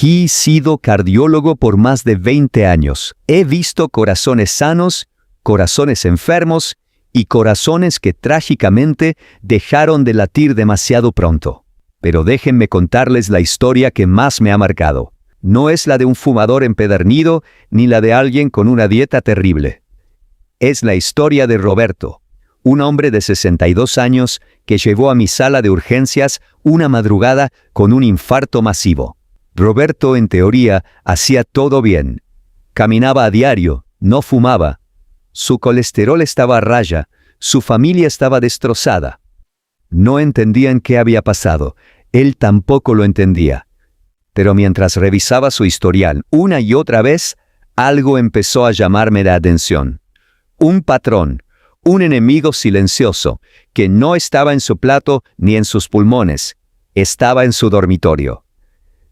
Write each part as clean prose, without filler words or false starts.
He sido cardiólogo por más de 20 años. He visto corazones sanos, corazones enfermos y corazones que trágicamente dejaron de latir demasiado pronto. Pero déjenme contarles la historia que más me ha marcado. No es la de un fumador empedernido ni la de alguien con una dieta terrible. Es la historia de Roberto, un hombre de 62 años que llegó a mi sala de urgencias una madrugada con un infarto masivo. Roberto, en teoría, hacía todo bien. Caminaba a diario, no fumaba. Su colesterol estaba a raya, su familia estaba destrozada. No entendían qué había pasado, él tampoco lo entendía. Pero mientras revisaba su historial una y otra vez, algo empezó a llamarme la atención. Un patrón, un enemigo silencioso, que no estaba en su plato ni en sus pulmones, estaba en su dormitorio.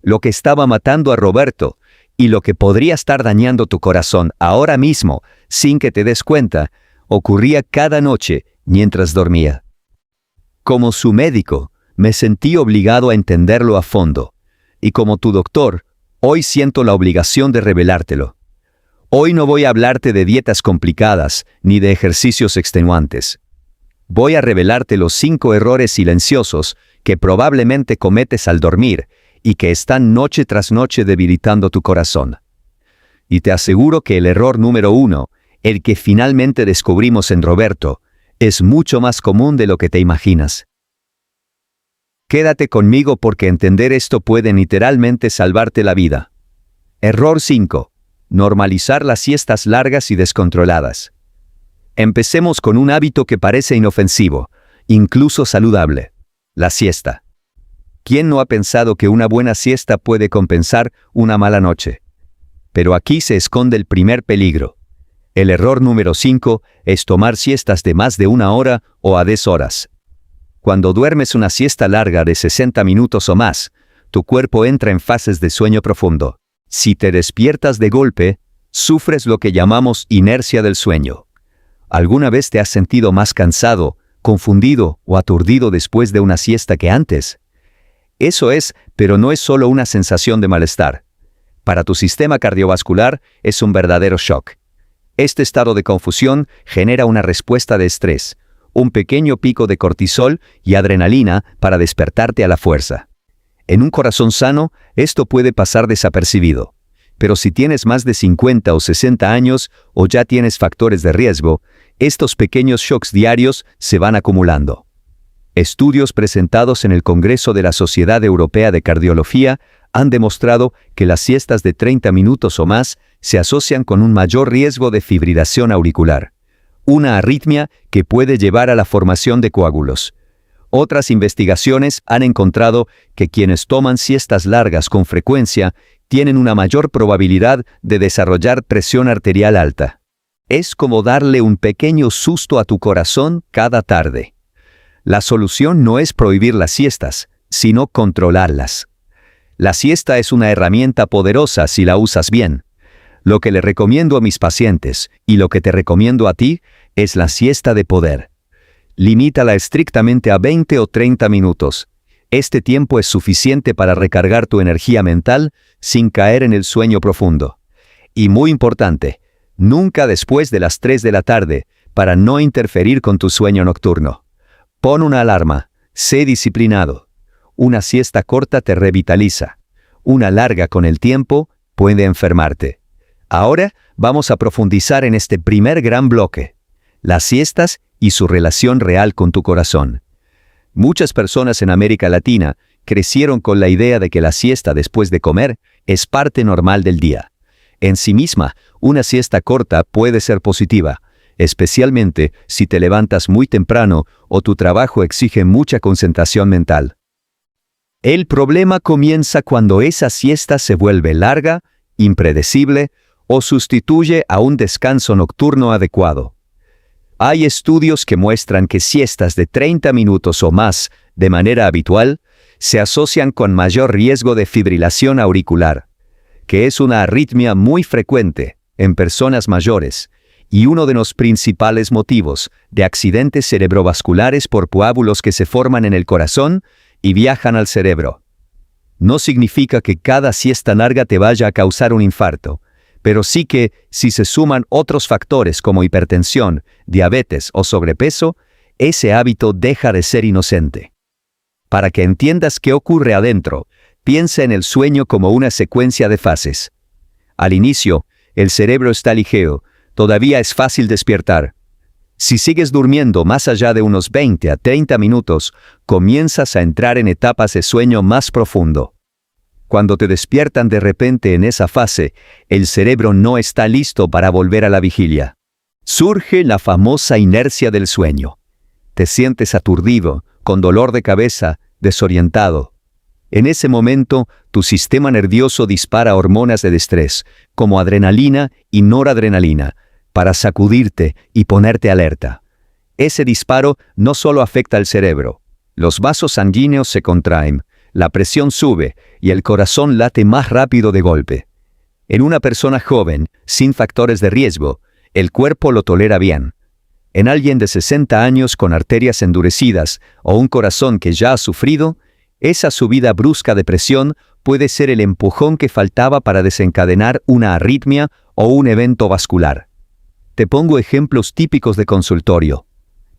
Lo que estaba matando a Roberto y lo que podría estar dañando tu corazón ahora mismo, sin que te des cuenta, ocurría cada noche mientras dormía. Como su médico, me sentí obligado a entenderlo a fondo, y como tu doctor, hoy siento la obligación de revelártelo. Hoy no voy a hablarte de dietas complicadas ni de ejercicios extenuantes. Voy a revelarte los 5 errores silenciosos que probablemente cometes al dormir y que están noche tras noche debilitando tu corazón. Y te aseguro que el error número 1, el que finalmente descubrimos en Roberto, es mucho más común de lo que te imaginas. Quédate conmigo porque entender esto puede literalmente salvarte la vida. Error 5. Normalizar las siestas largas y descontroladas. Empecemos con un hábito que parece inofensivo, incluso saludable: la siesta. ¿Quién no ha pensado que una buena siesta puede compensar una mala noche? Pero aquí se esconde el primer peligro. El error número 5 es tomar siestas de más de 1 hora o a 10 horas. Cuando duermes una siesta larga de 60 minutos o más, tu cuerpo entra en fases de sueño profundo. Si te despiertas de golpe, sufres lo que llamamos inercia del sueño. ¿Alguna vez te has sentido más cansado, confundido o aturdido después de una siesta que antes? Eso es, pero no es solo una sensación de malestar. Para tu sistema cardiovascular es un verdadero shock. Este estado de confusión genera una respuesta de estrés, un pequeño pico de cortisol y adrenalina para despertarte a la fuerza. En un corazón sano, esto puede pasar desapercibido. Pero si tienes más de 50 o 60 años o ya tienes factores de riesgo, estos pequeños shocks diarios se van acumulando. Estudios presentados en el Congreso de la Sociedad Europea de Cardiología han demostrado que las siestas de 30 minutos o más se asocian con un mayor riesgo de fibrilación auricular, una arritmia que puede llevar a la formación de coágulos. Otras investigaciones han encontrado que quienes toman siestas largas con frecuencia tienen una mayor probabilidad de desarrollar presión arterial alta. Es como darle un pequeño susto a tu corazón cada tarde. La solución no es prohibir las siestas, sino controlarlas. La siesta es una herramienta poderosa si la usas bien. Lo que le recomiendo a mis pacientes, y lo que te recomiendo a ti, es la siesta de poder. Limítala estrictamente a 20 o 30 minutos. Este tiempo es suficiente para recargar tu energía mental sin caer en el sueño profundo. Y muy importante, nunca después de las 3 de la tarde, para no interferir con tu sueño nocturno. Pon una alarma, sé disciplinado. Una siesta corta te revitaliza. Una larga con el tiempo puede enfermarte. Ahora vamos a profundizar en este primer gran bloque: las siestas y su relación real con tu corazón. Muchas personas en América Latina crecieron con la idea de que la siesta después de comer es parte normal del día. En sí misma, una siesta corta puede ser positiva, especialmente si te levantas muy temprano o tu trabajo exige mucha concentración mental. El problema comienza cuando esa siesta se vuelve larga, impredecible o sustituye a un descanso nocturno adecuado. Hay estudios que muestran que siestas de 30 minutos o más, de manera habitual, se asocian con mayor riesgo de fibrilación auricular, que es una arritmia muy frecuente en personas mayores y uno de los principales motivos de accidentes cerebrovasculares por coágulos que se forman en el corazón y viajan al cerebro. No significa que cada siesta larga te vaya a causar un infarto, pero sí que, si se suman otros factores como hipertensión, diabetes o sobrepeso, ese hábito deja de ser inocente. Para que entiendas qué ocurre adentro, piensa en el sueño como una secuencia de fases. Al inicio, el cerebro está ligero, todavía es fácil despertar. Si sigues durmiendo más allá de unos 20 a 30 minutos, comienzas a entrar en etapas de sueño más profundo. Cuando te despiertan de repente en esa fase, el cerebro no está listo para volver a la vigilia. Surge la famosa inercia del sueño. Te sientes aturdido, con dolor de cabeza, desorientado. En ese momento, tu sistema nervioso dispara hormonas de estrés, como adrenalina y noradrenalina, para sacudirte y ponerte alerta. Ese disparo no solo afecta al cerebro. Los vasos sanguíneos se contraen, la presión sube y el corazón late más rápido de golpe. En una persona joven, sin factores de riesgo, el cuerpo lo tolera bien. En alguien de 60 años con arterias endurecidas o un corazón que ya ha sufrido, esa subida brusca de presión puede ser el empujón que faltaba para desencadenar una arritmia o un evento vascular. Te pongo ejemplos típicos de consultorio.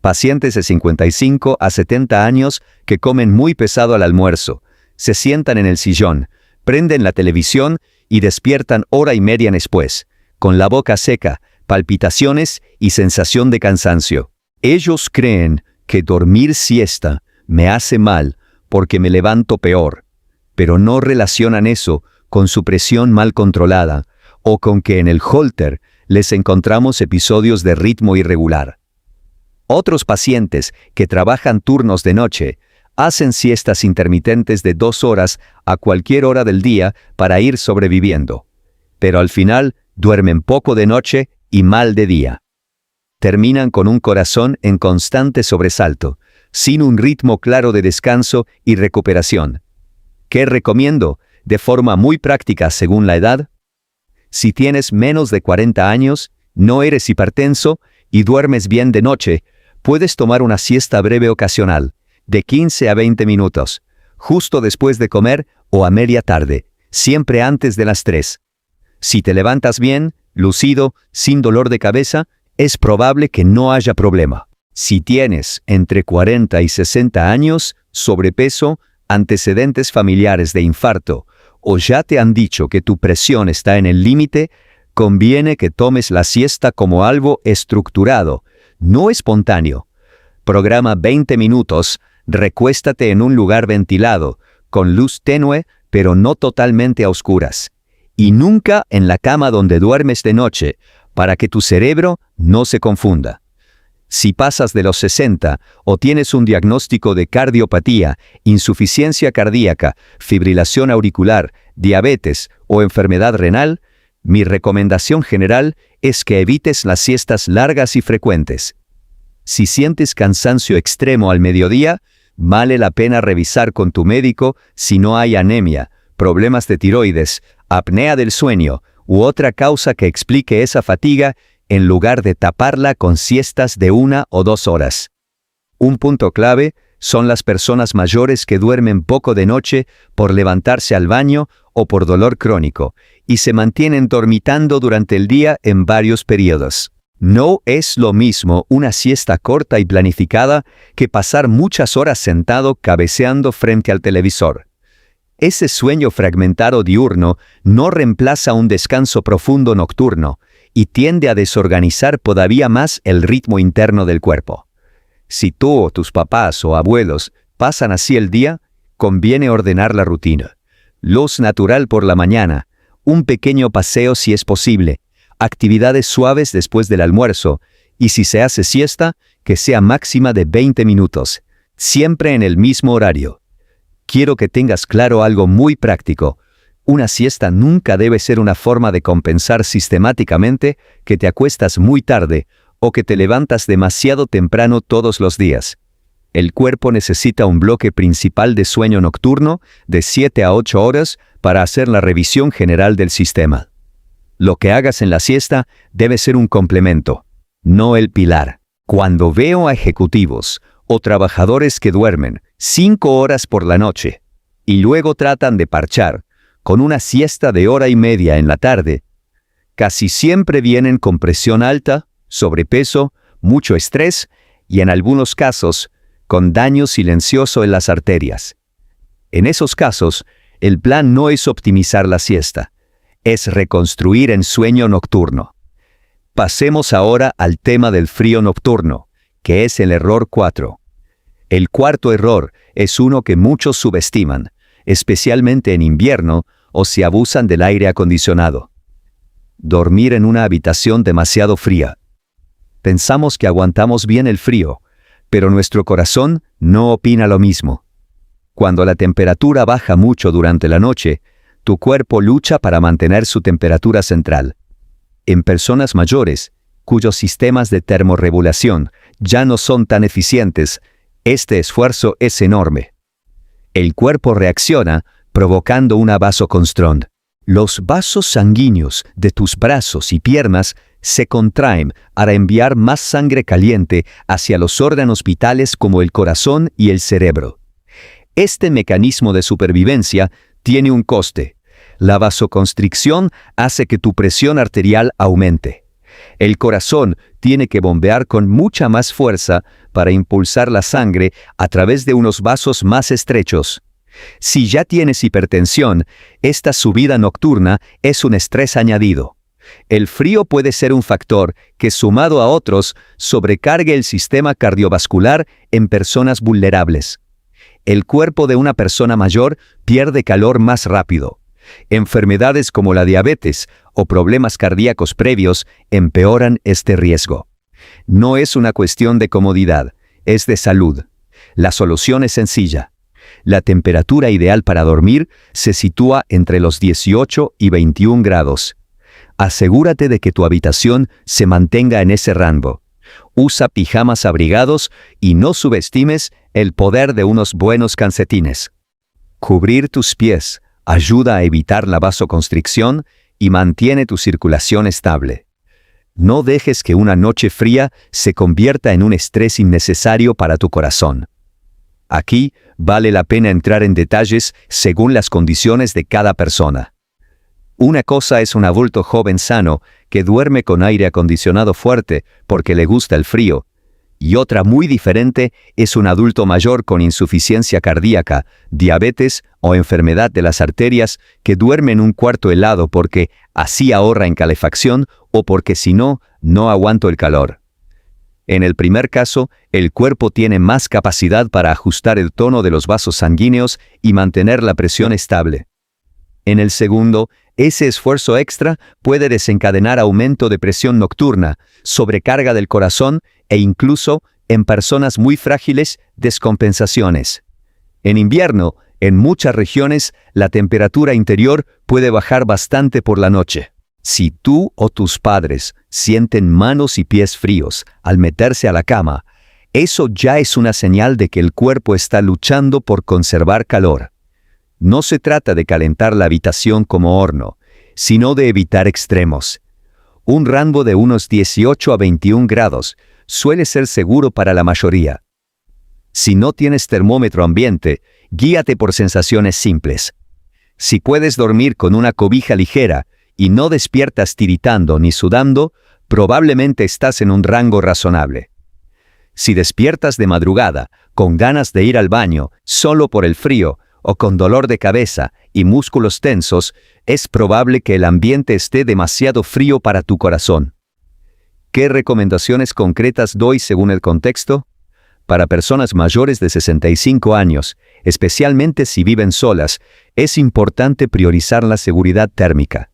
Pacientes de 55 a 70 años que comen muy pesado al almuerzo, se sientan en el sillón, prenden la televisión y despiertan hora y media después, con la boca seca, palpitaciones y sensación de cansancio. Ellos creen que dormir siesta me hace mal porque me levanto peor, pero no relacionan eso con su presión mal controlada o con que en el Holter les encontramos episodios de ritmo irregular. Otros pacientes que trabajan turnos de noche hacen siestas intermitentes de 2 horas a cualquier hora del día para ir sobreviviendo, pero al final duermen poco de noche y mal de día. Terminan con un corazón en constante sobresalto, sin un ritmo claro de descanso y recuperación. ¿Qué recomiendo? De forma muy práctica según la edad. Si tienes menos de 40 años, no eres hipertenso y duermes bien de noche, puedes tomar una siesta breve ocasional, de 15 a 20 minutos, justo después de comer o a media tarde, siempre antes de las 3. Si te levantas bien, lucido, sin dolor de cabeza, es probable que no haya problema. Si tienes entre 40 y 60 años, sobrepeso, antecedentes familiares de infarto, o ya te han dicho que tu presión está en el límite, conviene que tomes la siesta como algo estructurado, no espontáneo. Programa 20 minutos, recuéstate en un lugar ventilado, con luz tenue, pero no totalmente a oscuras. Y nunca en la cama donde duermes de noche, para que tu cerebro no se confunda. Si pasas de los 60 o tienes un diagnóstico de cardiopatía, insuficiencia cardíaca, fibrilación auricular, diabetes o enfermedad renal, mi recomendación general es que evites las siestas largas y frecuentes. Si sientes cansancio extremo al mediodía, vale la pena revisar con tu médico si no hay anemia, problemas de tiroides, apnea del sueño u otra causa que explique esa fatiga, en lugar de taparla con siestas de 1 o 2 horas. Un punto clave son las personas mayores que duermen poco de noche por levantarse al baño o por dolor crónico, y se mantienen dormitando durante el día en varios periodos. No es lo mismo una siesta corta y planificada que pasar muchas horas sentado cabeceando frente al televisor. Ese sueño fragmentado diurno no reemplaza un descanso profundo nocturno y tiende a desorganizar todavía más el ritmo interno del cuerpo. Si tú o tus papás o abuelos pasan así el día, conviene ordenar la rutina. Luz natural por la mañana, un pequeño paseo si es posible, actividades suaves después del almuerzo, y si se hace siesta, que sea máxima de 20 minutos, siempre en el mismo horario. Quiero que tengas claro algo muy práctico. Una siesta nunca debe ser una forma de compensar sistemáticamente que te acuestas muy tarde o que te levantas demasiado temprano todos los días. El cuerpo necesita un bloque principal de sueño nocturno de 7 a 8 horas para hacer la revisión general del sistema. Lo que hagas en la siesta debe ser un complemento, no el pilar. Cuando veo a ejecutivos o trabajadores que duermen 5 horas por la noche, y luego tratan de parchar, con una siesta de hora y media en la tarde. Casi siempre vienen con presión alta, sobrepeso, mucho estrés y en algunos casos, con daño silencioso en las arterias. En esos casos, el plan no es optimizar la siesta, es reconstruir en sueño nocturno. Pasemos ahora al tema del frío nocturno, que es el error 4. El cuarto error es uno que muchos subestiman, especialmente en invierno o si abusan del aire acondicionado. Dormir en una habitación demasiado fría. Pensamos que aguantamos bien el frío, pero nuestro corazón no opina lo mismo. Cuando la temperatura baja mucho durante la noche, tu cuerpo lucha para mantener su temperatura central. En personas mayores, cuyos sistemas de termorregulación ya no son tan eficientes, este esfuerzo es enorme. El cuerpo reacciona provocando una vasoconstricción. Los vasos sanguíneos de tus brazos y piernas se contraen para enviar más sangre caliente hacia los órganos vitales como el corazón y el cerebro. Este mecanismo de supervivencia tiene un coste. La vasoconstricción hace que tu presión arterial aumente. El corazón tiene que bombear con mucha más fuerza para impulsar la sangre a través de unos vasos más estrechos. Si ya tienes hipertensión, esta subida nocturna es un estrés añadido. El frío puede ser un factor que, sumado a otros, sobrecargue el sistema cardiovascular en personas vulnerables. El cuerpo de una persona mayor pierde calor más rápido. Enfermedades como la diabetes o problemas cardíacos previos empeoran este riesgo. No es una cuestión de comodidad, es de salud. La solución es sencilla. La temperatura ideal para dormir se sitúa entre los 18 y 21 grados. Asegúrate de que tu habitación se mantenga en ese rango. Usa pijamas abrigados y no subestimes el poder de unos buenos calcetines. Cubrir tus pies ayuda a evitar la vasoconstricción y mantiene tu circulación estable. No dejes que una noche fría se convierta en un estrés innecesario para tu corazón. Aquí vale la pena entrar en detalles según las condiciones de cada persona. Una cosa es un adulto joven sano que duerme con aire acondicionado fuerte porque le gusta el frío, y otra muy diferente es un adulto mayor con insuficiencia cardíaca, diabetes o enfermedad de las arterias que duerme en un cuarto helado porque así ahorra en calefacción o porque si no, no aguanto el calor. En el primer caso, el cuerpo tiene más capacidad para ajustar el tono de los vasos sanguíneos y mantener la presión estable. En el segundo, ese esfuerzo extra puede desencadenar aumento de presión nocturna, sobrecarga del corazón e incluso, en personas muy frágiles, descompensaciones. En invierno, en muchas regiones, la temperatura interior puede bajar bastante por la noche. Si tú o tus padres sienten manos y pies fríos al meterse a la cama, eso ya es una señal de que el cuerpo está luchando por conservar calor. No se trata de calentar la habitación como horno, sino de evitar extremos. Un rango de unos 18 a 21 grados suele ser seguro para la mayoría. Si no tienes termómetro ambiente, guíate por sensaciones simples. Si puedes dormir con una cobija ligera y no despiertas tiritando ni sudando, probablemente estás en un rango razonable. Si despiertas de madrugada, con ganas de ir al baño, solo por el frío, o con dolor de cabeza y músculos tensos, es probable que el ambiente esté demasiado frío para tu corazón. ¿Qué recomendaciones concretas doy según el contexto? Para personas mayores de 65 años, especialmente si viven solas, es importante priorizar la seguridad térmica.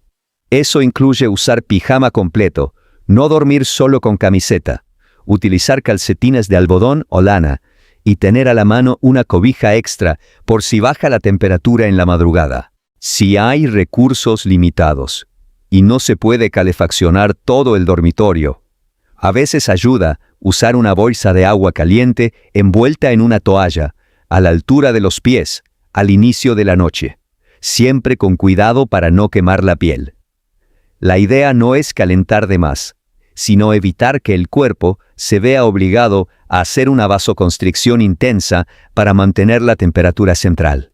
Eso incluye usar pijama completo, no dormir solo con camiseta, utilizar calcetines de algodón o lana, y tener a la mano una cobija extra por si baja la temperatura en la madrugada. Si hay recursos limitados y no se puede calefaccionar todo el dormitorio, a veces ayuda usar una bolsa de agua caliente envuelta en una toalla, a la altura de los pies, al inicio de la noche, siempre con cuidado para no quemar la piel. La idea no es calentar de más, sino evitar que el cuerpo se vea obligado a hacer una vasoconstricción intensa para mantener la temperatura central.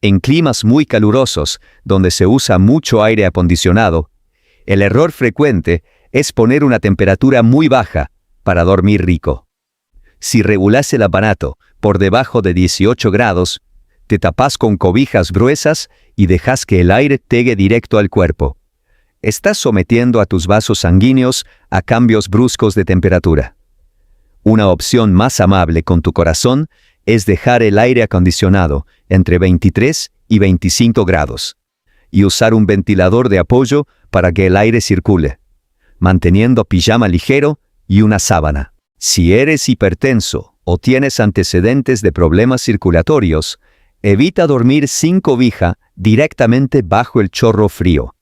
En climas muy calurosos, donde se usa mucho aire acondicionado, el error frecuente es poner una temperatura muy baja para dormir rico. Si regulas el aparato por debajo de 18 grados, te tapas con cobijas gruesas y dejas que el aire llegue directo al cuerpo. Estás sometiendo a tus vasos sanguíneos a cambios bruscos de temperatura. Una opción más amable con tu corazón es dejar el aire acondicionado entre 23 y 25 grados y usar un ventilador de apoyo para que el aire circule, manteniendo pijama ligero y una sábana. Si eres hipertenso o tienes antecedentes de problemas circulatorios, evita dormir sin cobija directamente bajo el chorro frío.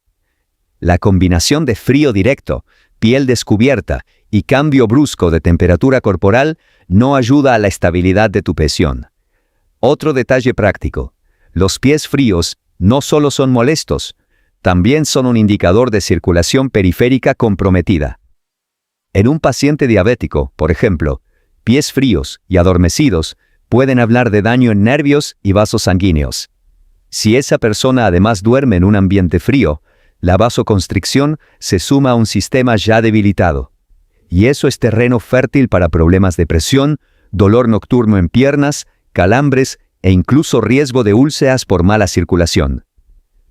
La combinación de frío directo, piel descubierta y cambio brusco de temperatura corporal no ayuda a la estabilidad de tu presión. Otro detalle práctico: los pies fríos no solo son molestos, también son un indicador de circulación periférica comprometida. En un paciente diabético, por ejemplo, pies fríos y adormecidos pueden hablar de daño en nervios y vasos sanguíneos. Si esa persona además duerme en un ambiente frío, la vasoconstricción se suma a un sistema ya debilitado. Y eso es terreno fértil para problemas de presión, dolor nocturno en piernas, calambres e incluso riesgo de úlceras por mala circulación.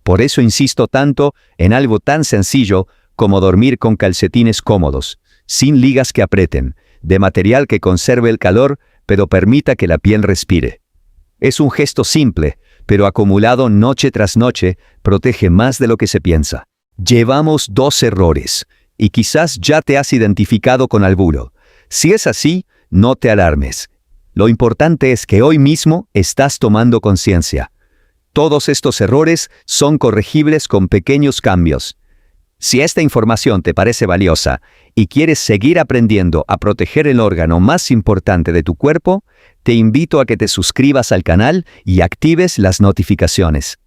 Por eso insisto tanto en algo tan sencillo como dormir con calcetines cómodos, sin ligas que aprieten, de material que conserve el calor pero permita que la piel respire. Es un gesto simple, pero acumulado noche tras noche, protege más de lo que se piensa. Llevamos 2 errores, y quizás ya te has identificado con alguno. Si es así, no te alarmes. Lo importante es que hoy mismo estás tomando conciencia. Todos estos errores son corregibles con pequeños cambios. Si esta información te parece valiosa y quieres seguir aprendiendo a proteger el órgano más importante de tu cuerpo, te invito a que te suscribas al canal y actives las notificaciones.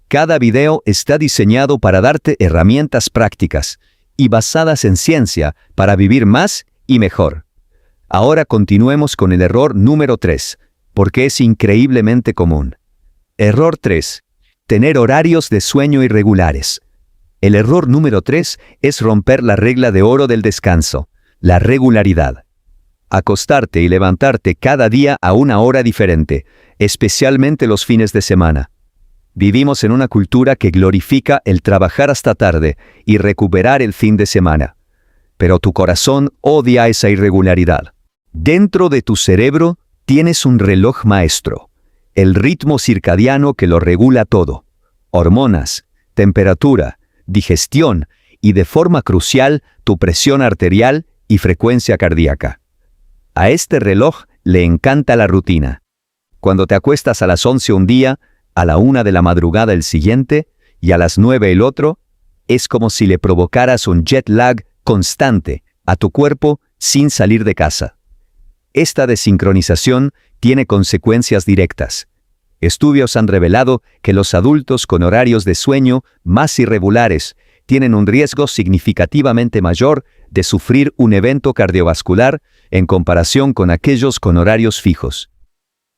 Cada video está diseñado para darte herramientas prácticas y basadas en ciencia para vivir más y mejor. Ahora continuemos con el error número 3, porque es increíblemente común. Error 3. Tener horarios de sueño irregulares. El error número 3 es romper la regla de oro del descanso, la regularidad. Acostarte y levantarte cada día a una hora diferente, especialmente los fines de semana. Vivimos en una cultura que glorifica el trabajar hasta tarde y recuperar el fin de semana. Pero tu corazón odia esa irregularidad. Dentro de tu cerebro tienes un reloj maestro, el ritmo circadiano que lo regula todo. Hormonas, temperatura, digestión y de forma crucial tu presión arterial y frecuencia cardíaca. A este reloj le encanta la rutina. Cuando te acuestas a las 11 un día, a la 1 de la madrugada el siguiente y a las 9 el otro, es como si le provocaras un jet lag constante a tu cuerpo sin salir de casa. Esta desincronización tiene consecuencias directas. Estudios han revelado que los adultos con horarios de sueño más irregulares tienen un riesgo significativamente mayor de sufrir un evento cardiovascular en comparación con aquellos con horarios fijos.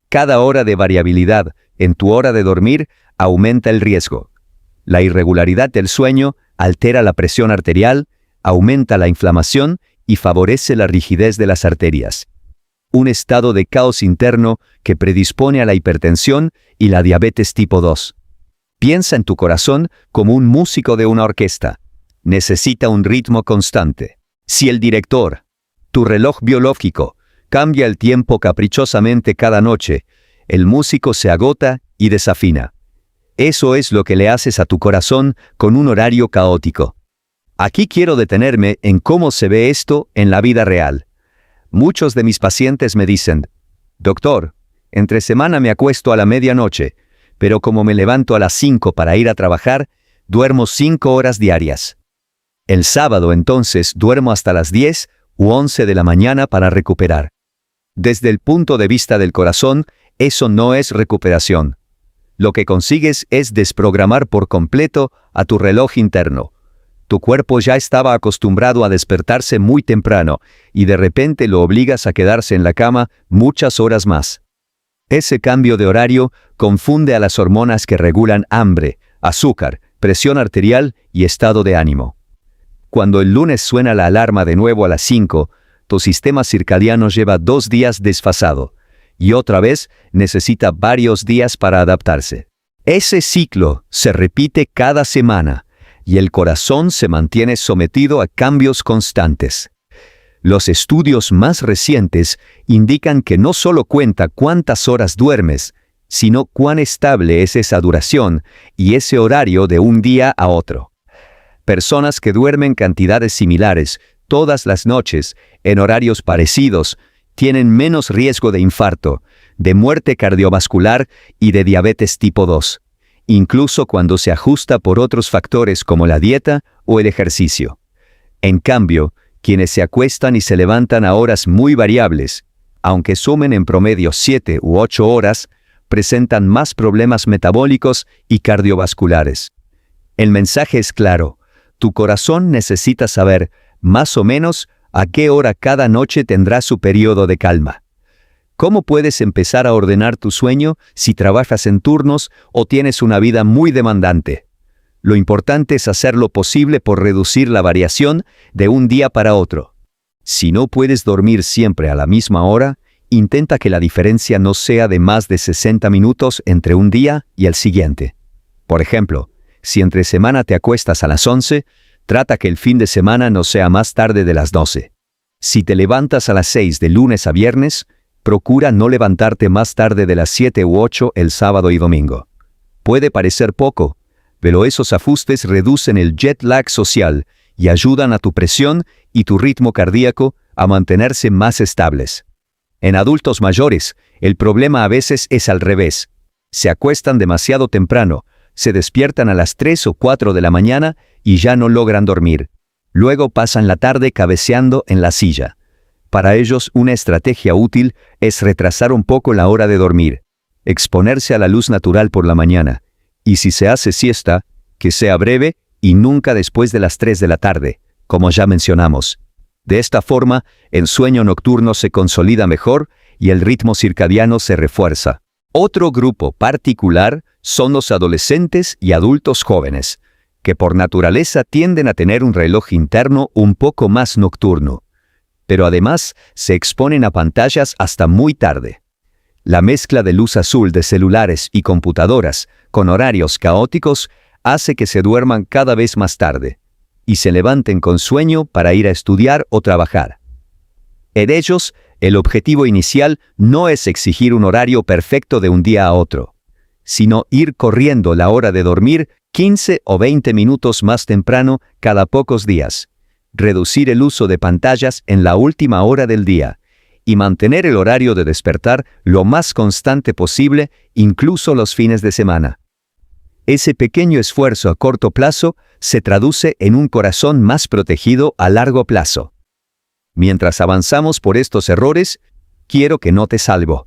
Cada hora de variabilidad en tu hora de dormir aumenta el riesgo. La irregularidad del sueño altera la presión arterial, aumenta la inflamación y favorece la rigidez de las arterias. Un estado de caos interno que predispone a la hipertensión y la diabetes tipo 2. Piensa en tu corazón como un músico de una orquesta. Necesita un ritmo constante. Si el director, tu reloj biológico, cambia el tiempo caprichosamente cada noche, el músico se agota y desafina. Eso es lo que le haces a tu corazón con un horario caótico. Aquí quiero detenerme en cómo se ve esto en la vida real. Muchos de mis pacientes me dicen: «Doctor, entre semana me acuesto a la medianoche, pero como me levanto a las 5 para ir a trabajar, duermo 5 horas diarias. El sábado entonces duermo hasta las 10 u 11 de la mañana para recuperar». Desde el punto de vista del corazón, eso no es recuperación. Lo que consigues es desprogramar por completo a tu reloj interno. Tu cuerpo ya estaba acostumbrado a despertarse muy temprano y de repente lo obligas a quedarse en la cama muchas horas más. Ese cambio de horario confunde a las hormonas que regulan hambre, azúcar, presión arterial y estado de ánimo. Cuando el lunes suena la alarma de nuevo a las 5, tu sistema circadiano lleva 2 días desfasado y otra vez necesita varios días para adaptarse. Ese ciclo se repite cada semana y el corazón se mantiene sometido a cambios constantes. Los estudios más recientes indican que no solo cuenta cuántas horas duermes, sino cuán estable es esa duración y ese horario de un día a otro. Personas que duermen cantidades similares todas las noches, en horarios parecidos, tienen menos riesgo de infarto, de muerte cardiovascular y de diabetes tipo 2, incluso cuando se ajusta por otros factores como la dieta o el ejercicio. En cambio, quienes se acuestan y se levantan a horas muy variables, aunque sumen en promedio 7 u 8 horas, presentan más problemas metabólicos y cardiovasculares. El mensaje es claro: tu corazón necesita saber, más o menos, a qué hora cada noche tendrá su periodo de calma. ¿Cómo puedes empezar a ordenar tu sueño si trabajas en turnos o tienes una vida muy demandante? Lo importante es hacer lo posible por reducir la variación de un día para otro. Si no puedes dormir siempre a la misma hora, intenta que la diferencia no sea de más de 60 minutos entre un día y el siguiente. Por ejemplo, si entre semana te acuestas a las 11, trata que el fin de semana no sea más tarde de las 12. Si te levantas a las 6 de lunes a viernes, procura no levantarte más tarde de las 7 u 8 el sábado y domingo. Puede parecer poco, pero esos ajustes reducen el jet lag social y ayudan a tu presión y tu ritmo cardíaco a mantenerse más estables. En adultos mayores, el problema a veces es al revés. Se acuestan demasiado temprano, se despiertan a las 3 o 4 de la mañana y ya no logran dormir. Luego pasan la tarde cabeceando en la silla. Para ellos, una estrategia útil es retrasar un poco la hora de dormir, exponerse a la luz natural por la mañana, y si se hace siesta, que sea breve y nunca después de las 3 de la tarde, como ya mencionamos. De esta forma, el sueño nocturno se consolida mejor y el ritmo circadiano se refuerza. Otro grupo particular son los adolescentes y adultos jóvenes, que por naturaleza tienden a tener un reloj interno un poco más nocturno, pero además se exponen a pantallas hasta muy tarde. La mezcla de luz azul de celulares y computadoras con horarios caóticos hace que se duerman cada vez más tarde y se levanten con sueño para ir a estudiar o trabajar. En ellos, el objetivo inicial no es exigir un horario perfecto de un día a otro, sino ir corriendo la hora de dormir 15 o 20 minutos más temprano cada pocos días, reducir el uso de pantallas en la última hora del día y mantener el horario de despertar lo más constante posible, incluso los fines de semana. Ese pequeño esfuerzo a corto plazo se traduce en un corazón más protegido a largo plazo. Mientras avanzamos por estos errores, quiero que notes algo.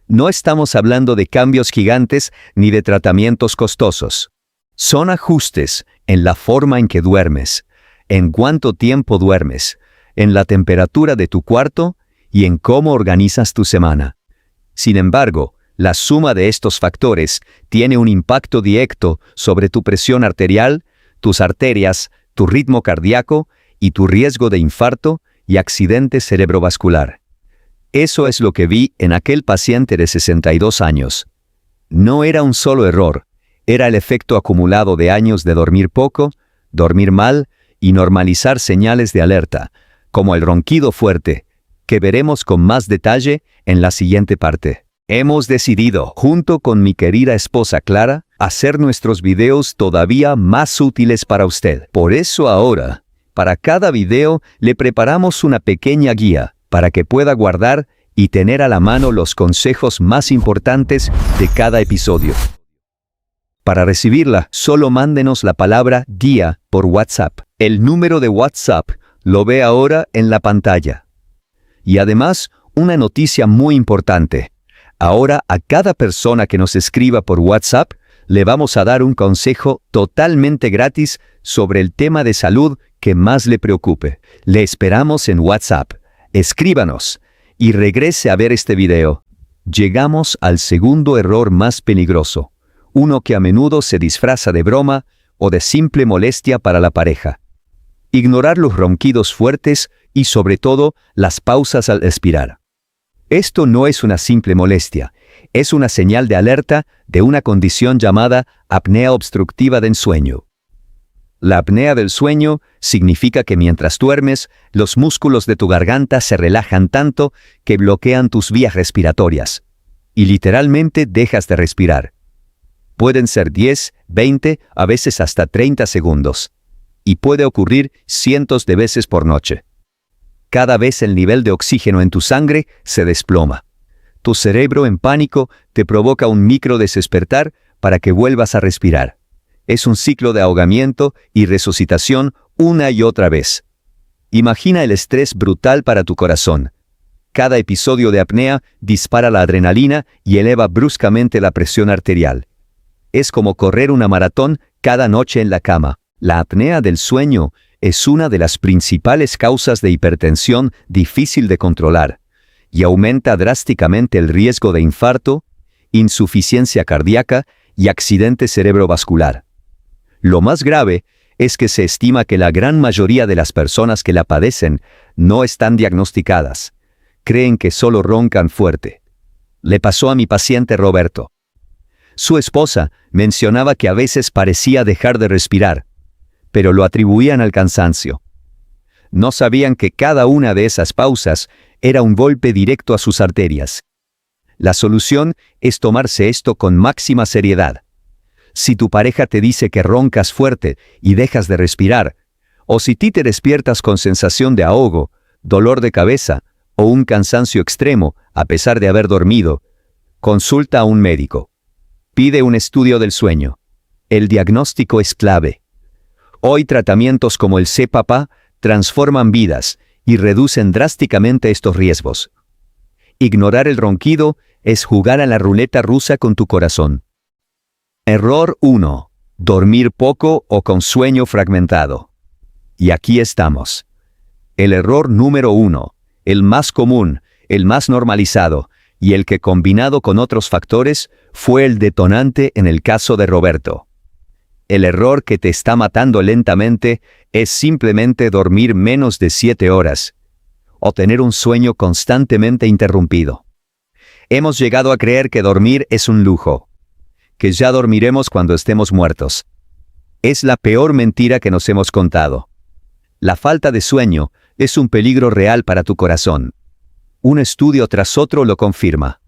No estamos hablando de cambios gigantes ni de tratamientos costosos. Son ajustes en la forma en que duermes, en cuánto tiempo duermes, en la temperatura de tu cuarto y en cómo organizas tu semana. Sin embargo, la suma de estos factores tiene un impacto directo sobre tu presión arterial, tus arterias, tu ritmo cardíaco y tu riesgo de infarto y accidente cerebrovascular. Eso es lo que vi en aquel paciente de 62 años. No era un solo error, era el efecto acumulado de años de dormir poco, dormir mal y normalizar señales de alerta, como el ronquido fuerte, que veremos con más detalle en la siguiente parte. Hemos decidido, junto con mi querida esposa Clara, hacer nuestros videos todavía más útiles para usted. Por eso ahora, para cada video le preparamos una pequeña guía para que pueda guardar y tener a la mano los consejos más importantes de cada episodio. Para recibirla, solo mándenos la palabra guía por WhatsApp. El número de WhatsApp lo ve ahora en la pantalla. Y además, una noticia muy importante. Ahora a cada persona que nos escriba por WhatsApp, le vamos a dar un consejo totalmente gratis sobre el tema de salud que más le preocupe. Le esperamos en WhatsApp. Escríbanos y regrese a ver este video. Llegamos al segundo error más peligroso, uno que a menudo se disfraza de broma o de simple molestia para la pareja. Ignorar los ronquidos fuertes y sobre todo las pausas al respirar. Esto no es una simple molestia, es una señal de alerta de una condición llamada apnea obstructiva del sueño. La apnea del sueño significa que mientras duermes, los músculos de tu garganta se relajan tanto que bloquean tus vías respiratorias, y literalmente dejas de respirar. Pueden ser 10, 20, a veces hasta 30 segundos, y puede ocurrir cientos de veces por noche. Cada vez el nivel de oxígeno en tu sangre se desploma. Tu cerebro en pánico te provoca un micro despertar para que vuelvas a respirar. Es un ciclo de ahogamiento y resucitación una y otra vez. Imagina el estrés brutal para tu corazón. Cada episodio de apnea dispara la adrenalina y eleva bruscamente la presión arterial. Es como correr una maratón cada noche en la cama. La apnea del sueño es una de las principales causas de hipertensión difícil de controlar y aumenta drásticamente el riesgo de infarto, insuficiencia cardíaca y accidente cerebrovascular. Lo más grave es que se estima que la gran mayoría de las personas que la padecen no están diagnosticadas. Creen que solo roncan fuerte. Le pasó a mi paciente Roberto. Su esposa mencionaba que a veces parecía dejar de respirar, pero lo atribuían al cansancio. No sabían que cada una de esas pausas era un golpe directo a sus arterias. La solución es tomarse esto con máxima seriedad. Si tu pareja te dice que roncas fuerte y dejas de respirar, o si te despiertas con sensación de ahogo, dolor de cabeza o un cansancio extremo a pesar de haber dormido, consulta a un médico. Pide un estudio del sueño. El diagnóstico es clave. Hoy tratamientos como el CPAP transforman vidas y reducen drásticamente estos riesgos. Ignorar el ronquido es jugar a la ruleta rusa con tu corazón. Error 1. Dormir poco o con sueño fragmentado. Y aquí estamos. El error número 1, el más común, el más normalizado, y el que combinado con otros factores fue el detonante en el caso de Roberto. El error que te está matando lentamente es simplemente dormir menos de 7 horas, o tener un sueño constantemente interrumpido. Hemos llegado a creer que dormir es un lujo, que ya dormiremos cuando estemos muertos. Es la peor mentira que nos hemos contado. La falta de sueño es un peligro real para tu corazón. Un estudio tras otro lo confirma.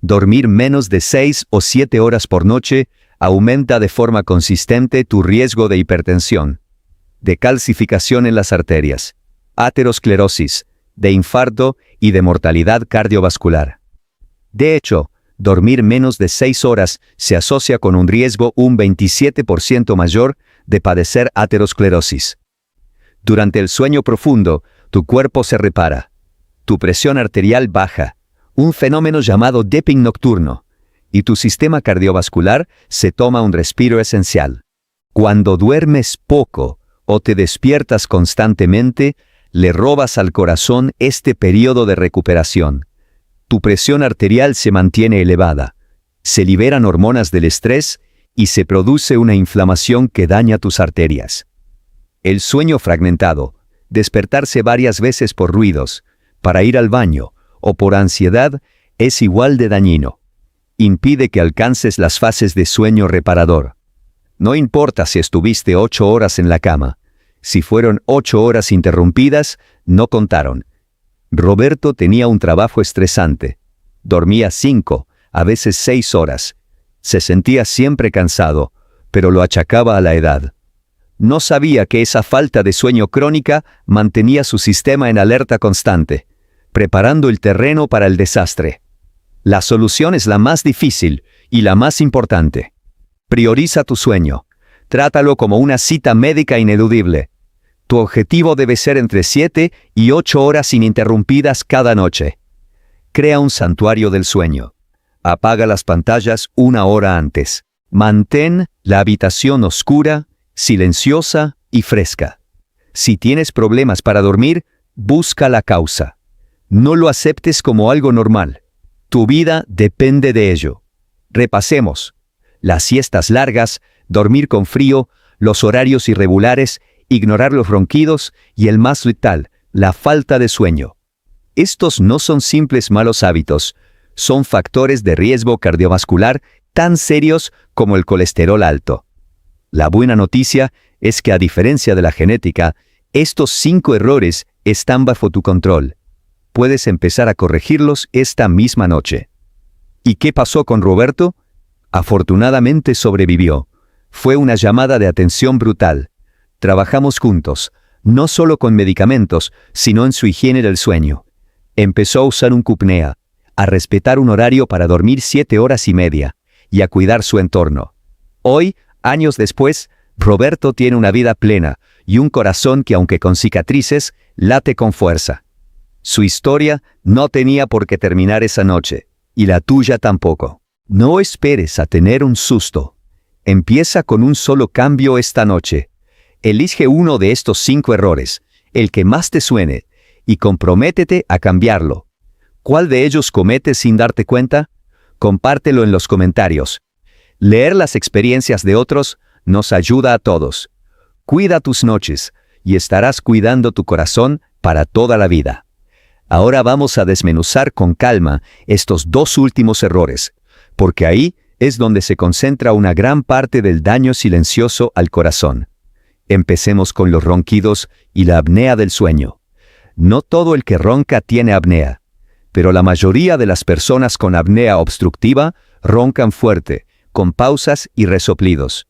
Dormir menos de 6 o 7 horas por noche aumenta de forma consistente tu riesgo de hipertensión, de calcificación en las arterias, aterosclerosis, de infarto y de mortalidad cardiovascular. De hecho, dormir menos de 6 horas se asocia con un riesgo un 27% mayor de padecer aterosclerosis. Durante el sueño profundo, tu cuerpo se repara. Tu presión arterial baja, un fenómeno llamado dipping nocturno, y tu sistema cardiovascular se toma un respiro esencial. Cuando duermes poco o te despiertas constantemente, le robas al corazón este periodo de recuperación. Tu presión arterial se mantiene elevada, se liberan hormonas del estrés y se produce una inflamación que daña tus arterias. El sueño fragmentado, despertarse varias veces por ruidos, para ir al baño o por ansiedad, es igual de dañino. Impide que alcances las fases de sueño reparador. No importa si estuviste 8 horas en la cama, si fueron 8 horas interrumpidas, no contaron. Roberto tenía un trabajo estresante. Dormía 5, a veces 6 horas. Se sentía siempre cansado, pero lo achacaba a la edad. No sabía que esa falta de sueño crónica mantenía su sistema en alerta constante, preparando el terreno para el desastre. La solución es la más difícil y la más importante. Prioriza tu sueño. Trátalo como una cita médica ineludible. Tu objetivo debe ser entre 7 y 8 horas ininterrumpidas cada noche. Crea un santuario del sueño. Apaga las pantallas 1 hora antes. Mantén la habitación oscura, silenciosa y fresca. Si tienes problemas para dormir, busca la causa. No lo aceptes como algo normal. Tu vida depende de ello. Repasemos. Las siestas largas, dormir con frío, los horarios irregulares, ignorar los ronquidos y el más letal, la falta de sueño. Estos no son simples malos hábitos, son factores de riesgo cardiovascular tan serios como el colesterol alto. La buena noticia es que, a diferencia de la genética, estos 5 errores están bajo tu control. Puedes empezar a corregirlos esta misma noche. ¿Y qué pasó con Roberto? Afortunadamente sobrevivió. Fue una llamada de atención brutal. Trabajamos juntos, no solo con medicamentos, sino en su higiene del sueño. Empezó a usar un CUPNEA, a respetar un horario para dormir 7 horas y media, y a cuidar su entorno. Hoy, años después, Roberto tiene una vida plena y un corazón que, aunque con cicatrices, late con fuerza. Su historia no tenía por qué terminar esa noche, y la tuya tampoco. No esperes a tener un susto. Empieza con un solo cambio esta noche. Elige uno de estos 5 errores, el que más te suene, y comprométete a cambiarlo. ¿Cuál de ellos cometes sin darte cuenta? Compártelo en los comentarios. Leer las experiencias de otros nos ayuda a todos. Cuida tus noches, y estarás cuidando tu corazón para toda la vida. Ahora vamos a desmenuzar con calma estos 2 últimos errores, porque ahí es donde se concentra una gran parte del daño silencioso al corazón. Empecemos con los ronquidos y la apnea del sueño. No todo el que ronca tiene apnea, pero la mayoría de las personas con apnea obstructiva roncan fuerte, con pausas y resoplidos.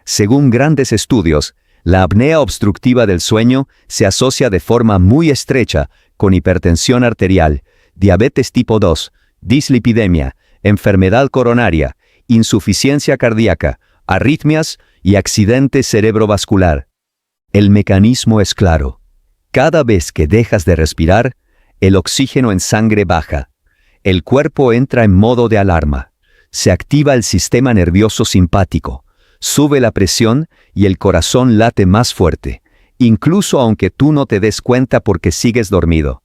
Según grandes estudios, la apnea obstructiva del sueño se asocia de forma muy estrecha con hipertensión arterial, diabetes tipo 2, dislipidemia, enfermedad coronaria, insuficiencia cardíaca, arritmias y accidente cerebrovascular. El mecanismo es claro. Cada vez que dejas de respirar, el oxígeno en sangre baja. El cuerpo entra en modo de alarma. Se activa el sistema nervioso simpático. Sube la presión y el corazón late más fuerte, incluso aunque tú no te des cuenta porque sigues dormido.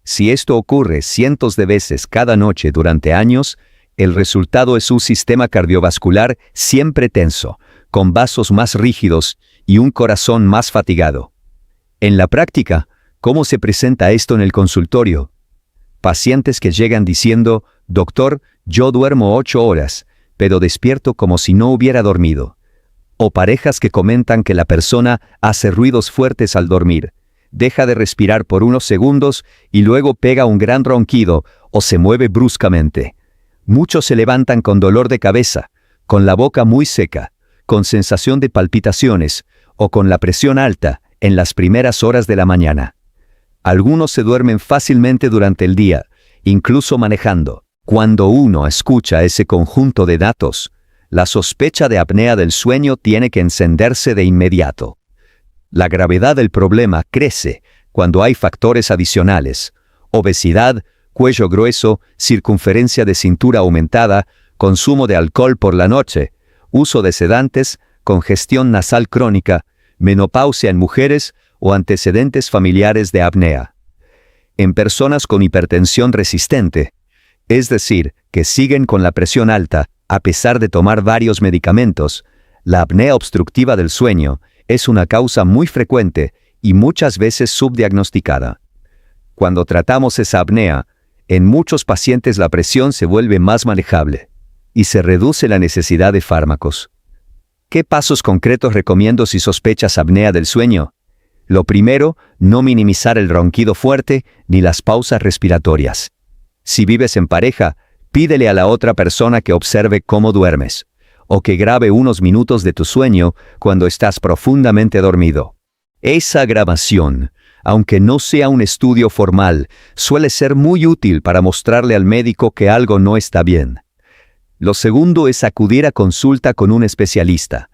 Si esto ocurre cientos de veces cada noche durante años, el resultado es un sistema cardiovascular siempre tenso, con vasos más rígidos y un corazón más fatigado. En la práctica, ¿cómo se presenta esto en el consultorio? Pacientes que llegan diciendo: «Doctor, yo duermo 8 horas, pero despierto como si no hubiera dormido». O parejas que comentan que la persona hace ruidos fuertes al dormir, deja de respirar por unos segundos y luego pega un gran ronquido o se mueve bruscamente. Muchos se levantan con dolor de cabeza, con la boca muy seca, con sensación de palpitaciones o con la presión alta en las primeras horas de la mañana. Algunos se duermen fácilmente durante el día, incluso manejando. Cuando uno escucha ese conjunto de datos, la sospecha de apnea del sueño tiene que encenderse de inmediato. La gravedad del problema crece cuando hay factores adicionales: obesidad, cuello grueso, circunferencia de cintura aumentada, consumo de alcohol por la noche, uso de sedantes, congestión nasal crónica, menopausia en mujeres o antecedentes familiares de apnea. En personas con hipertensión resistente, es decir, que siguen con la presión alta a pesar de tomar varios medicamentos, la apnea obstructiva del sueño es una causa muy frecuente y muchas veces subdiagnosticada. Cuando tratamos esa apnea, en muchos pacientes la presión se vuelve más manejable y se reduce la necesidad de fármacos. ¿Qué pasos concretos recomiendo si sospechas apnea del sueño? Lo primero, no minimizar el ronquido fuerte ni las pausas respiratorias. Si vives en pareja, pídele a la otra persona que observe cómo duermes, o que grabe unos minutos de tu sueño cuando estás profundamente dormido. Esa grabación, aunque no sea un estudio formal, suele ser muy útil para mostrarle al médico que algo no está bien. Lo segundo es acudir a consulta con un especialista.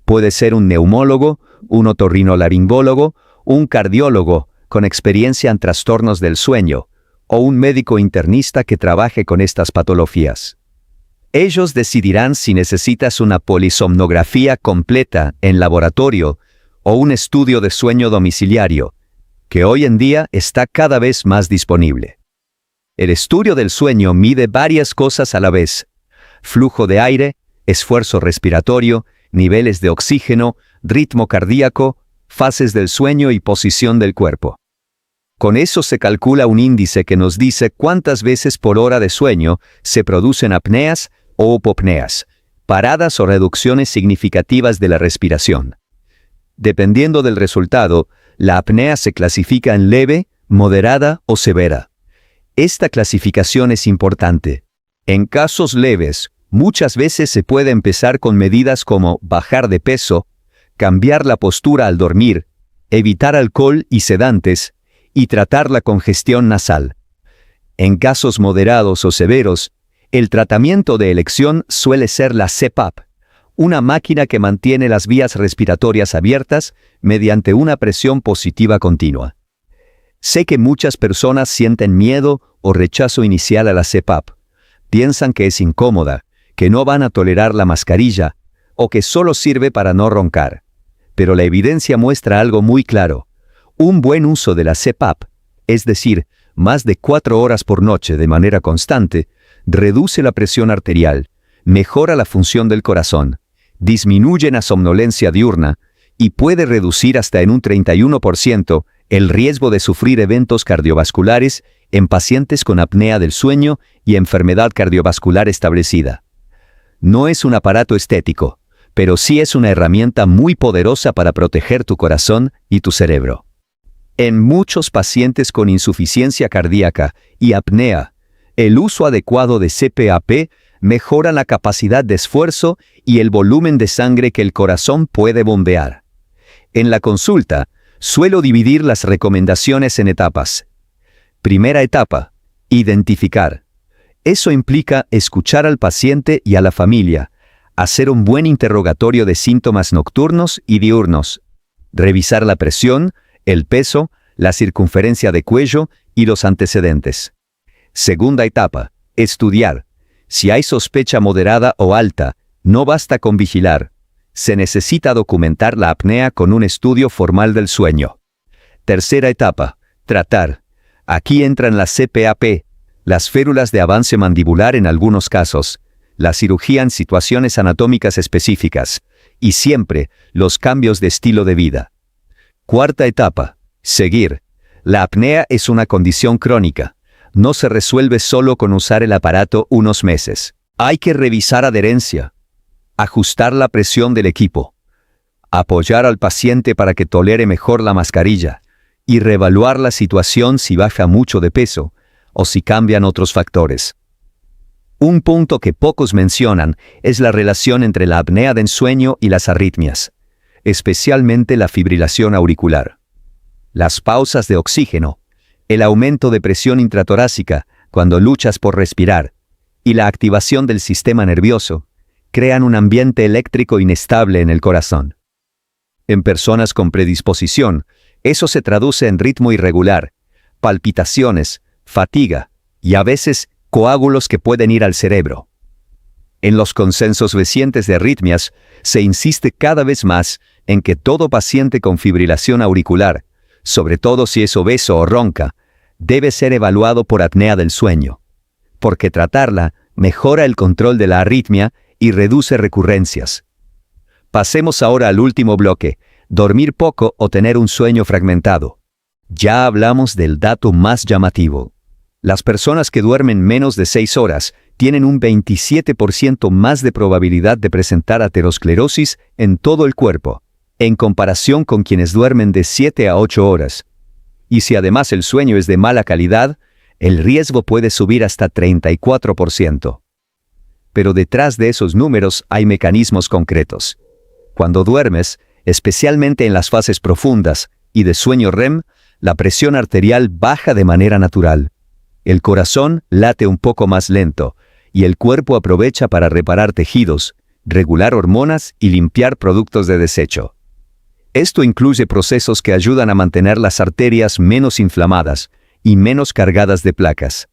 Puede ser un neumólogo, un otorrinolaringólogo, un cardiólogo con experiencia en trastornos del sueño, o un médico internista que trabaje con estas patologías. Ellos decidirán si necesitas una polisomnografía completa en laboratorio o un estudio de sueño domiciliario, que hoy en día está cada vez más disponible. El estudio del sueño mide varias cosas a la vez: flujo de aire, esfuerzo respiratorio, niveles de oxígeno, ritmo cardíaco, fases del sueño y posición del cuerpo. Con eso se calcula un índice que nos dice cuántas veces por hora de sueño se producen apneas o hipopneas, paradas o reducciones significativas de la respiración. Dependiendo del resultado, la apnea se clasifica en leve, moderada o severa. Esta clasificación es importante. En casos leves, muchas veces se puede empezar con medidas como bajar de peso, cambiar la postura al dormir, evitar alcohol y sedantes, y tratar la congestión nasal. En casos moderados o severos, el tratamiento de elección suele ser la CPAP, una máquina que mantiene las vías respiratorias abiertas mediante una presión positiva continua. Sé que muchas personas sienten miedo o rechazo inicial a la CPAP. Piensan que es incómoda, que no van a tolerar la mascarilla, o que solo sirve para no roncar. Pero la evidencia muestra algo muy claro. Un buen uso de la CPAP, es decir, más de 4 horas por noche de manera constante, reduce la presión arterial, mejora la función del corazón, disminuye la somnolencia diurna y puede reducir hasta en un 31% el riesgo de sufrir eventos cardiovasculares en pacientes con apnea del sueño y enfermedad cardiovascular establecida. No es un aparato estético, pero sí es una herramienta muy poderosa para proteger tu corazón y tu cerebro. En muchos pacientes con insuficiencia cardíaca y apnea, el uso adecuado de CPAP mejora la capacidad de esfuerzo y el volumen de sangre que el corazón puede bombear. En la consulta, suelo dividir las recomendaciones en etapas. Primera etapa: identificar. Eso implica escuchar al paciente y a la familia, hacer un buen interrogatorio de síntomas nocturnos y diurnos, revisar la presión, el peso, la circunferencia de cuello y los antecedentes. Segunda etapa: estudiar. Si hay sospecha moderada o alta, no basta con vigilar. Se necesita documentar la apnea con un estudio formal del sueño. Tercera etapa: tratar. Aquí entran las CPAP, las férulas de avance mandibular en algunos casos, la cirugía en situaciones anatómicas específicas, y siempre los cambios de estilo de vida. Cuarta etapa: seguir. La apnea es una condición crónica. No se resuelve solo con usar el aparato unos meses. Hay que revisar adherencia, ajustar la presión del equipo, apoyar al paciente para que tolere mejor la mascarilla y reevaluar la situación si baja mucho de peso o si cambian otros factores. Un punto que pocos mencionan es la relación entre la apnea de ensueño y las arritmias, especialmente la fibrilación auricular. Las pausas de oxígeno, el aumento de presión intratorácica cuando luchas por respirar y la activación del sistema nervioso crean un ambiente eléctrico inestable en el corazón. En personas con predisposición, eso se traduce en ritmo irregular, palpitaciones, fatiga y a veces coágulos que pueden ir al cerebro. En los consensos recientes de arritmias, se insiste cada vez más en que todo paciente con fibrilación auricular, sobre todo si es obeso o ronca, debe ser evaluado por apnea del sueño, porque tratarla mejora el control de la arritmia y reduce recurrencias. Pasemos ahora al último bloque: dormir poco o tener un sueño fragmentado. Ya hablamos del dato más llamativo. Las personas que duermen menos de 6 horas tienen un 27% más de probabilidad de presentar aterosclerosis en todo el cuerpo, en comparación con quienes duermen de 7 a 8 horas. Y si además el sueño es de mala calidad, el riesgo puede subir hasta 34%. Pero detrás de esos números hay mecanismos concretos. Cuando duermes, especialmente en las fases profundas y de sueño REM, la presión arterial baja de manera natural. El corazón late un poco más lento y el cuerpo aprovecha para reparar tejidos, regular hormonas y limpiar productos de desecho. Esto incluye procesos que ayudan a mantener las arterias menos inflamadas y menos cargadas de placas.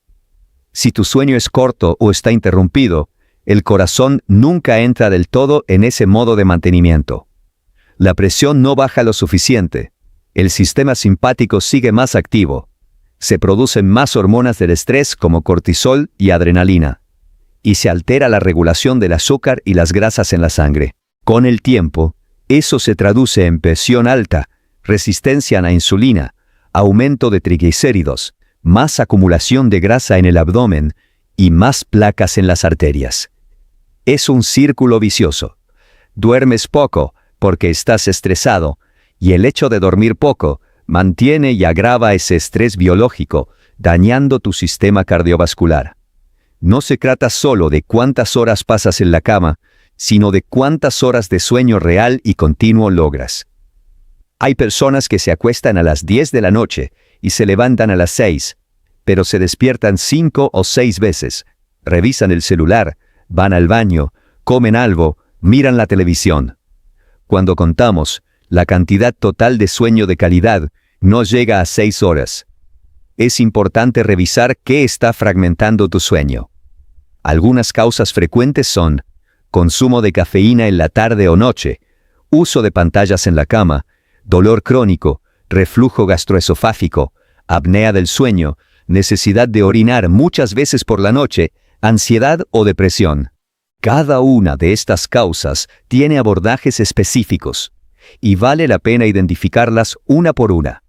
Si tu sueño es corto o está interrumpido, el corazón nunca entra del todo en ese modo de mantenimiento. La presión no baja lo suficiente. El sistema simpático sigue más activo. Se producen más hormonas del estrés como cortisol y adrenalina, y se altera la regulación del azúcar y las grasas en la sangre. Con el tiempo, eso se traduce en presión alta, resistencia a la insulina, aumento de triglicéridos, más acumulación de grasa en el abdomen y más placas en las arterias. Es un círculo vicioso. Duermes poco porque estás estresado, y el hecho de dormir poco mantiene y agrava ese estrés biológico, dañando tu sistema cardiovascular. No se trata solo de cuántas horas pasas en la cama, sino de cuántas horas de sueño real y continuo logras. Hay personas que se acuestan a las 10 de la noche y se levantan a las 6, pero se despiertan 5 o 6 veces, revisan el celular, van al baño, comen algo, miran la televisión. Cuando contamos, la cantidad total de sueño de calidad no llega a 6 horas. Es importante revisar qué está fragmentando tu sueño. Algunas causas frecuentes son consumo de cafeína en la tarde o noche, uso de pantallas en la cama, dolor crónico, reflujo gastroesofágico, apnea del sueño, necesidad de orinar muchas veces por la noche, ansiedad o depresión. Cada una de estas causas tiene abordajes específicos, y vale la pena identificarlas una por una.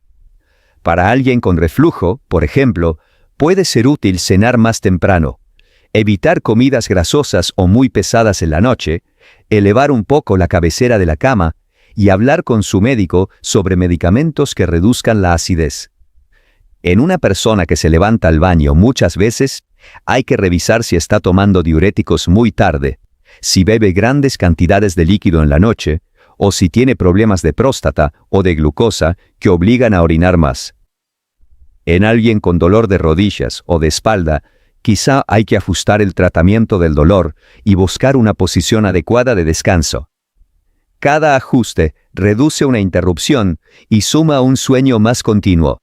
Para alguien con reflujo, por ejemplo, puede ser útil cenar más temprano, evitar comidas grasosas o muy pesadas en la noche, elevar un poco la cabecera de la cama y hablar con su médico sobre medicamentos que reduzcan la acidez. En una persona que se levanta al baño muchas veces, hay que revisar si está tomando diuréticos muy tarde, si bebe grandes cantidades de líquido en la noche, o si tiene problemas de próstata o de glucosa que obligan a orinar más. En alguien con dolor de rodillas o de espalda, quizá hay que ajustar el tratamiento del dolor y buscar una posición adecuada de descanso. Cada ajuste reduce una interrupción y suma un sueño más continuo.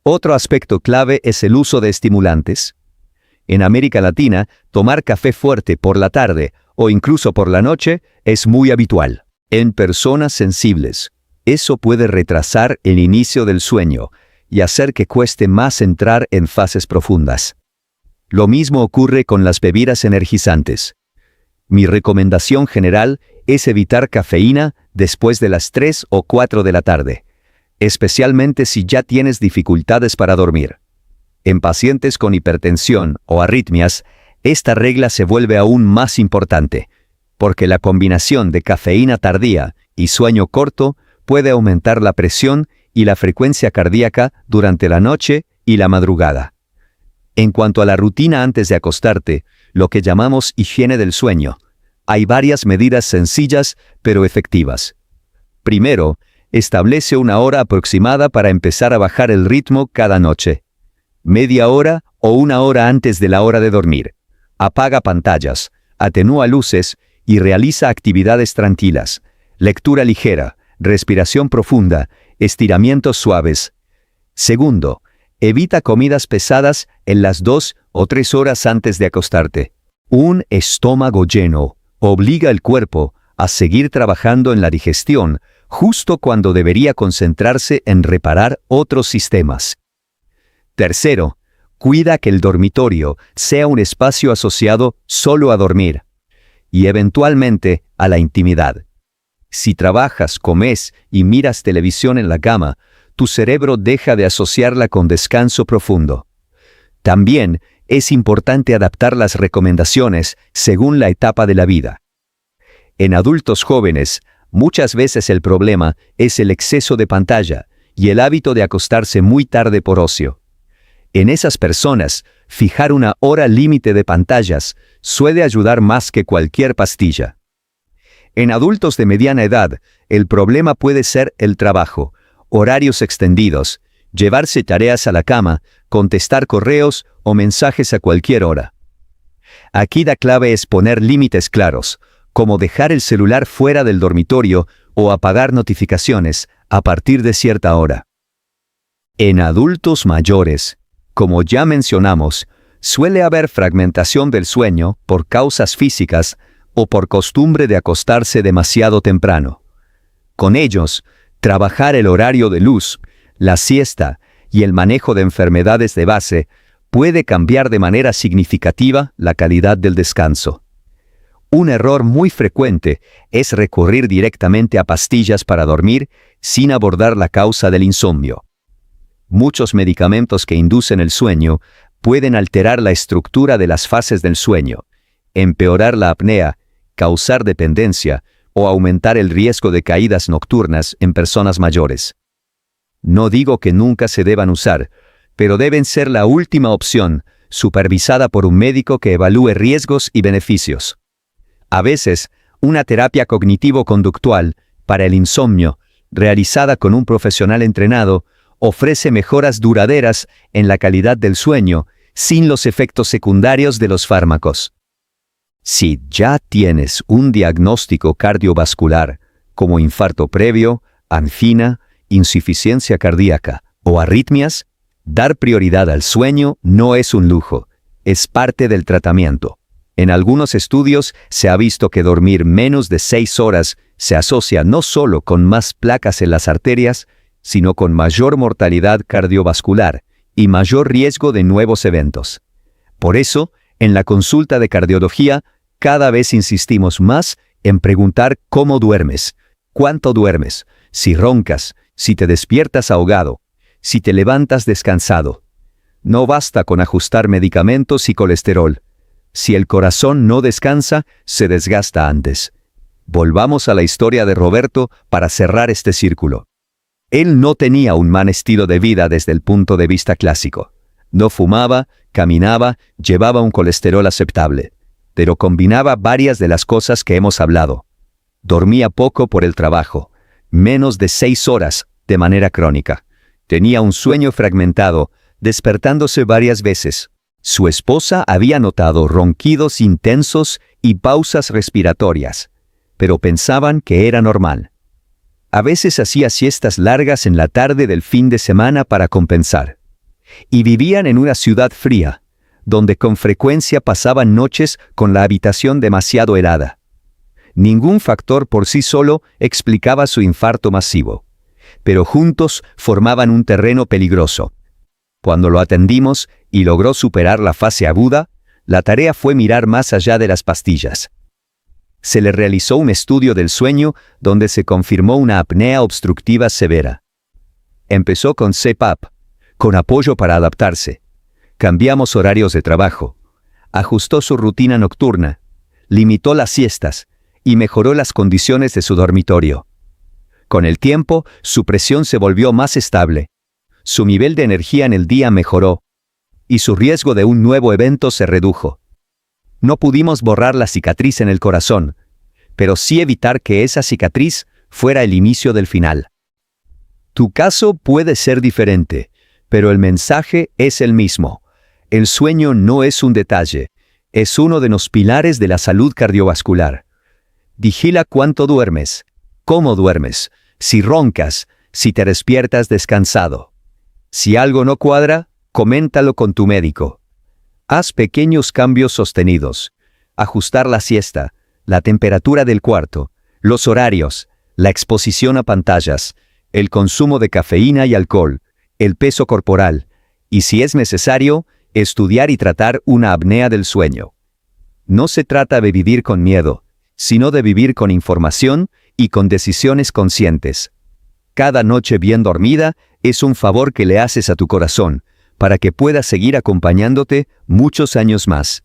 Otro aspecto clave es el uso de estimulantes. En América Latina, tomar café fuerte por la tarde o incluso por la noche es muy habitual. En personas sensibles, eso puede retrasar el inicio del sueño y hacer que cueste más entrar en fases profundas. Lo mismo ocurre con las bebidas energizantes. Mi recomendación general es evitar cafeína después de las 3 o 4 de la tarde, especialmente si ya tienes dificultades para dormir. En pacientes con hipertensión o arritmias, esta regla se vuelve aún más importante, porque la combinación de cafeína tardía y sueño corto puede aumentar la presión y la frecuencia cardíaca durante la noche y la madrugada. En cuanto a la rutina antes de acostarte, lo que llamamos higiene del sueño, hay varias medidas sencillas pero efectivas. Primero, establece una hora aproximada para empezar a bajar el ritmo cada noche. Media hora o una hora antes de la hora de dormir. Apaga pantallas, atenúa luces y realiza actividades tranquilas. Lectura ligera, respiración profunda, estiramientos suaves. Segundo, evita comidas pesadas en las 2 o 3 horas antes de acostarte. Un estómago lleno obliga al cuerpo a seguir trabajando en la digestión justo cuando debería concentrarse en reparar otros sistemas. Tercero, cuida que el dormitorio sea un espacio asociado solo a dormir y eventualmente a la intimidad. Si trabajas, comes y miras televisión en la cama, tu cerebro deja de asociarla con descanso profundo. También es importante adaptar las recomendaciones según la etapa de la vida. En adultos jóvenes, muchas veces el problema es el exceso de pantalla y el hábito de acostarse muy tarde por ocio. En esas personas, fijar una hora límite de pantallas suele ayudar más que cualquier pastilla. En adultos de mediana edad, el problema puede ser el trabajo, horarios extendidos, llevarse tareas a la cama, contestar correos o mensajes a cualquier hora. Aquí la clave es poner límites claros, como dejar el celular fuera del dormitorio o apagar notificaciones a partir de cierta hora. En adultos mayores, como ya mencionamos, suele haber fragmentación del sueño por causas físicas o por costumbre de acostarse demasiado temprano. Con ellos, trabajar el horario de luz, la siesta y el manejo de enfermedades de base puede cambiar de manera significativa la calidad del descanso. Un error muy frecuente es recurrir directamente a pastillas para dormir sin abordar la causa del insomnio. Muchos medicamentos que inducen el sueño pueden alterar la estructura de las fases del sueño, empeorar la apnea, causar dependencia o aumentar el riesgo de caídas nocturnas en personas mayores. No digo que nunca se deban usar, pero deben ser la última opción, supervisada por un médico que evalúe riesgos y beneficios. A veces, una terapia cognitivo-conductual para el insomnio, realizada con un profesional entrenado, ofrece mejoras duraderas en la calidad del sueño sin los efectos secundarios de los fármacos. Si ya tienes un diagnóstico cardiovascular, como infarto previo, angina, insuficiencia cardíaca o arritmias, dar prioridad al sueño no es un lujo, es parte del tratamiento. En algunos estudios se ha visto que dormir menos de 6 horas se asocia no solo con más placas en las arterias, sino con mayor mortalidad cardiovascular y mayor riesgo de nuevos eventos. Por eso, en la consulta de cardiología, cada vez insistimos más en preguntar cómo duermes, cuánto duermes, si roncas, si te despiertas ahogado, si te levantas descansado. No basta con ajustar medicamentos y colesterol. Si el corazón no descansa, se desgasta antes. Volvamos a la historia de Roberto para cerrar este círculo. Él no tenía un mal estilo de vida desde el punto de vista clásico. No fumaba, caminaba, llevaba un colesterol aceptable, pero combinaba varias de las cosas que hemos hablado. Dormía poco por el trabajo, menos de 6 horas de manera crónica. Tenía un sueño fragmentado, despertándose varias veces. Su esposa había notado ronquidos intensos y pausas respiratorias, pero pensaban que era normal. A veces hacía siestas largas en la tarde del fin de semana para compensar. Y vivían en una ciudad fría, donde con frecuencia pasaban noches con la habitación demasiado helada. Ningún factor por sí solo explicaba su infarto masivo, pero juntos formaban un terreno peligroso. Cuando lo atendimos y logró superar la fase aguda, la tarea fue mirar más allá de las pastillas. Se le realizó un estudio del sueño donde se confirmó una apnea obstructiva severa. Empezó con CPAP, con apoyo para adaptarse. Cambiamos horarios de trabajo. Ajustó su rutina nocturna, limitó las siestas y mejoró las condiciones de su dormitorio. Con el tiempo, su presión se volvió más estable. Su nivel de energía en el día mejoró y su riesgo de un nuevo evento se redujo. No pudimos borrar la cicatriz en el corazón, pero sí evitar que esa cicatriz fuera el inicio del final. Tu caso puede ser diferente, pero el mensaje es el mismo. El sueño no es un detalle, es uno de los pilares de la salud cardiovascular. Vigila cuánto duermes, cómo duermes, si roncas, si te despiertas descansado. Si algo no cuadra, coméntalo con tu médico. Haz pequeños cambios sostenidos. Ajustar la siesta, la temperatura del cuarto, los horarios, la exposición a pantallas, el consumo de cafeína y alcohol, el peso corporal, y si es necesario, estudiar y tratar una apnea del sueño. No se trata de vivir con miedo, sino de vivir con información y con decisiones conscientes. Cada noche bien dormida es un favor que le haces a tu corazón, para que pueda seguir acompañándote muchos años más.